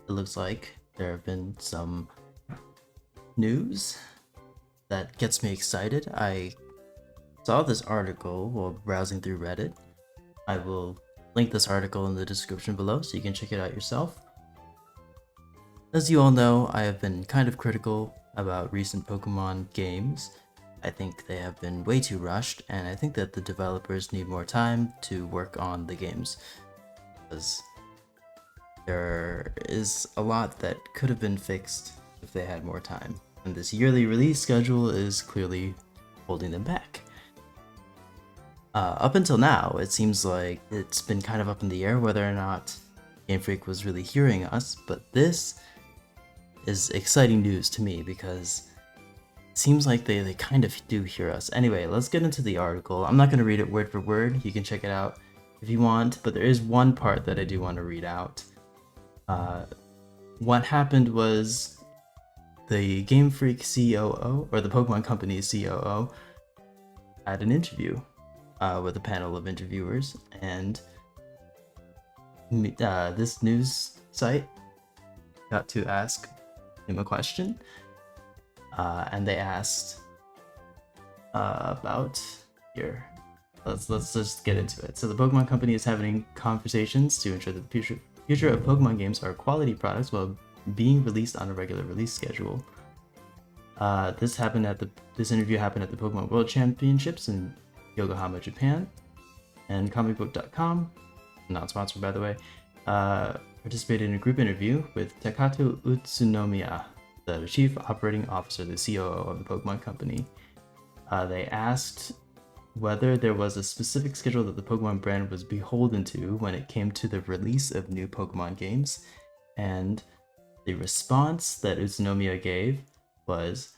it looks like there have been some news that gets me excited. I saw this article while browsing through Reddit. I will link this article in the description below so you can check it out yourself. As you all know, I have been kind of critical about recent Pokemon games. I think they have been way too rushed, and I think that the developers need more time to work on the games, because there is a lot that could have been fixed if they had more time, and this yearly release schedule is clearly holding them back. Up until now, it seems like it's been kind of up in the air whether or not Game Freak was really hearing us, but this is exciting news to me because it seems like they kind of do hear us. Anyway, let's get into the article. I'm not going to read it word for word. You can check it out if you want, but there is one part that I do want to read out. What happened was the Game Freak COO, or the Pokemon Company's COO, had an interview with a panel of interviewers, and this news site got to ask him a question, and they asked about here. Let's just get into it. So the Pokemon Company is having conversations to ensure that the future of Pokemon games are quality products while being released on a regular release schedule. This interview happened at the Pokemon World Championships in Yokohama, Japan, and comicbook.com, not sponsored by the way, participated in a group interview with Takato Utsunomiya, the Chief Operating Officer, the COO of the Pokemon Company. They asked whether there was a specific schedule that the Pokemon brand was beholden to when it came to the release of new Pokemon games, and the response that Utsunomiya gave was,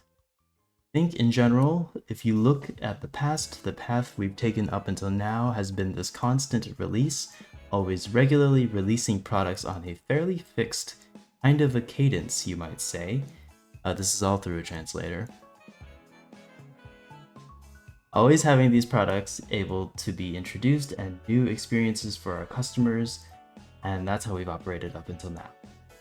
I think in general, if you look at the past, the path we've taken up until now has been this constant release, always regularly releasing products on a fairly fixed, kind of a cadence, you might say. This is all through a translator. Always having these products able to be introduced and new experiences for our customers, and that's how we've operated up until now.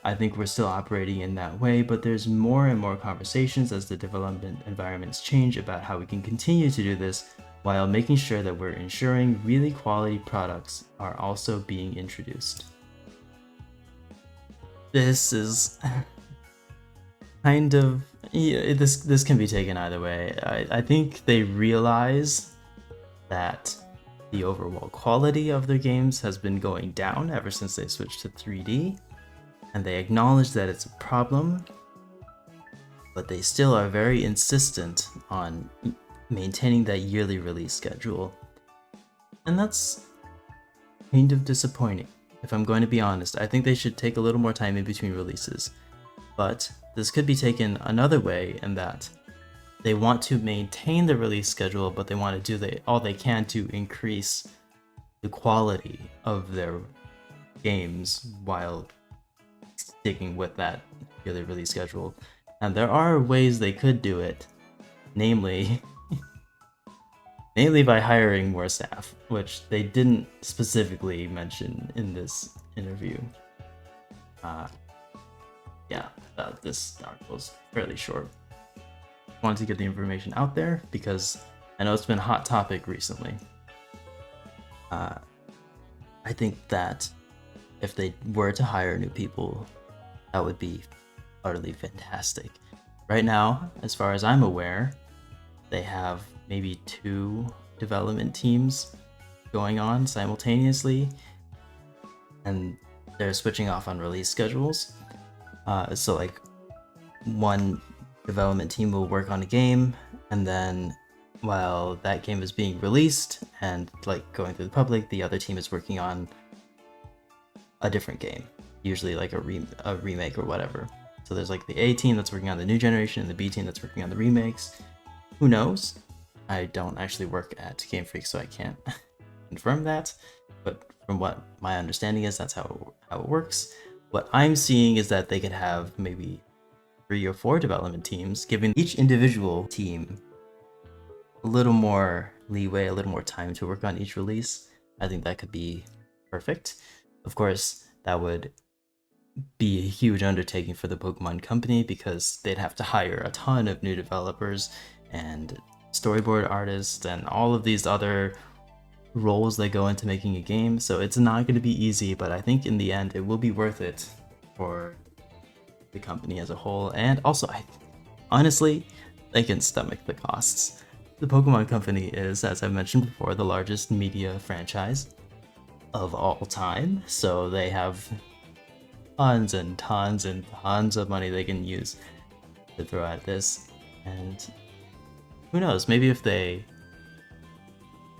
I think we're still operating in that way, but there's more and more conversations as the development environments change about how we can continue to do this while making sure that we're ensuring really quality products are also being introduced. This is kind of, yeah, this can be taken either way. I think they realize that the overall quality of their games has been going down ever since they switched to 3D, and they acknowledge that it's a problem, but they still are very insistent on maintaining that yearly release schedule. And that's kind of disappointing, if I'm going to be honest. I think they should take a little more time in between releases. But this could be taken another way, in that they want to maintain the release schedule, but they want to do all they can to increase the quality of their games while sticking with that yearly release schedule. And there are ways they could do it, namely by hiring more staff, which they didn't specifically mention in this interview. This article is fairly short. Wanted to get the information out there because I know it's been a hot topic recently. I think that if they were to hire new people, that would be utterly fantastic. Right now, as far as I'm aware, they have maybe 2 development teams going on simultaneously, and they're switching off on release schedules. So like, one development team will work on a game, and then while that game is being released and like going through the public, the other team is working on a different game, usually like a remake or whatever. So there's like the A team that's working on the new generation and the B team that's working on the remakes. Who knows? I don't actually work at Game Freak, so I can't confirm that, but from what my understanding is, that's how it works. What I'm seeing is that they could have maybe 3 or 4 development teams, giving each individual team a little more leeway, a little more time to work on each release. I think that could be perfect. Of course, that would be a huge undertaking for the Pokemon Company because they'd have to hire a ton of new developers and storyboard artists and all of these other roles that go into making a game. So it's not going to be easy, but I think in the end it will be worth it for the company as a whole. And also, honestly, they can stomach the costs. The Pokemon Company is, as I mentioned before, the largest media franchise of all time, so they have tons and tons and tons of money they can use to throw at this. And who knows, maybe if they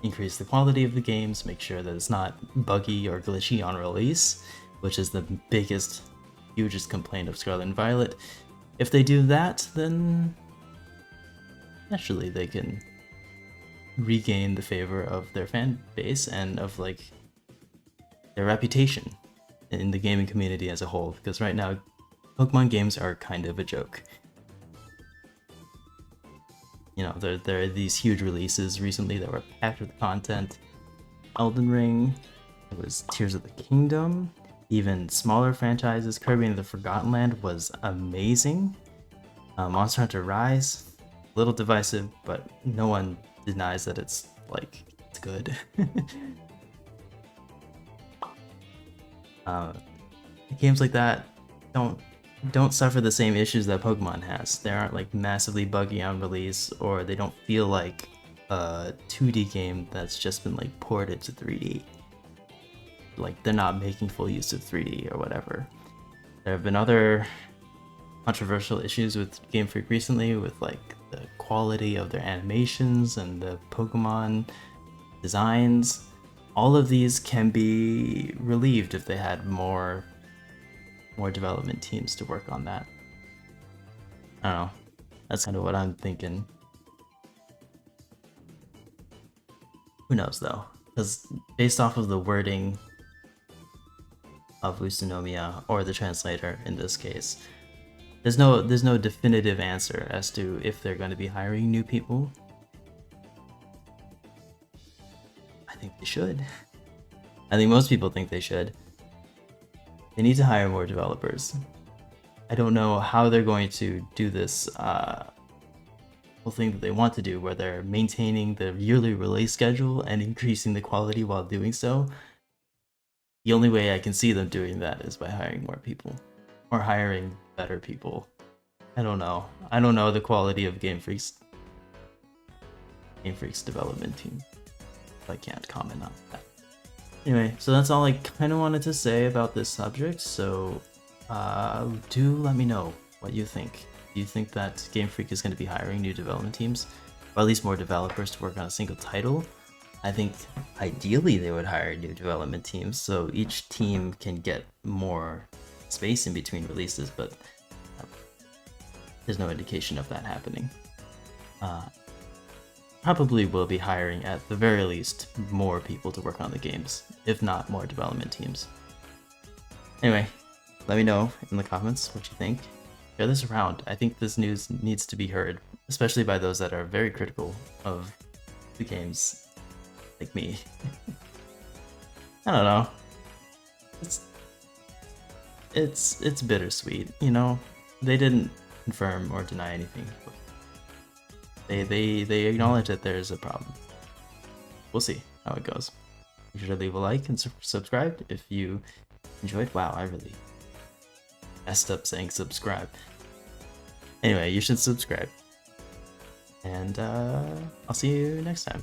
increase the quality of the games, make sure that it's not buggy or glitchy on release, which is the biggest, hugest complaint of Scarlet and Violet. If they do that, then naturally they can regain the favor of their fan base and of like their reputation in the gaming community as a whole, because right now Pokemon games are kind of a joke. You know, there are these huge releases recently that were packed with content. Elden Ring, it was Tears of the Kingdom, even smaller franchises. Kirby and the Forgotten Land was amazing. Monster Hunter Rise, a little divisive, but no one denies that it's good. Games like that don't suffer the same issues that Pokemon has. They aren't like massively buggy on release, or they don't feel like a 2D game that's just been like ported to 3D. Like they're not making full use of 3D or whatever. There have been other controversial issues with Game Freak recently with like the quality of their animations and the Pokemon designs. All of these can be relieved if they had more development teams to work on that. I don't know. That's kind of what I'm thinking. Who knows though? Because based off of the wording of Utsunomiya, or the translator in this case, there's no definitive answer as to if they're going to be hiring new people. I think they should. I think most people think they should. They need to hire more developers. I don't know how they're going to do this whole thing that they want to do, where they're maintaining the yearly release schedule and increasing the quality while doing so. The only way I can see them doing that is by hiring more people, or hiring better people. I don't know. I don't know the quality of Game Freak's development team. I can't comment on that. Anyway, so that's all I kind of wanted to say about this subject, so do let me know what you think. Do you think that Game Freak is going to be hiring new development teams, or at least more developers to work on a single title? I think ideally they would hire new development teams, so each team can get more space in between releases, but there's no indication of that happening. Probably will be hiring, at the very least, more people to work on the games, if not more development teams. Anyway, let me know in the comments what you think. Share this around. I think this news needs to be heard, especially by those that are very critical of the games, like me. I don't know. It's bittersweet, you know? They didn't confirm or deny anything, but they acknowledge that there is a problem. We'll see how it goes. Be sure to leave a like and subscribe if you enjoyed. Wow, I really messed up saying subscribe. Anyway, you should subscribe. And I'll see you next time.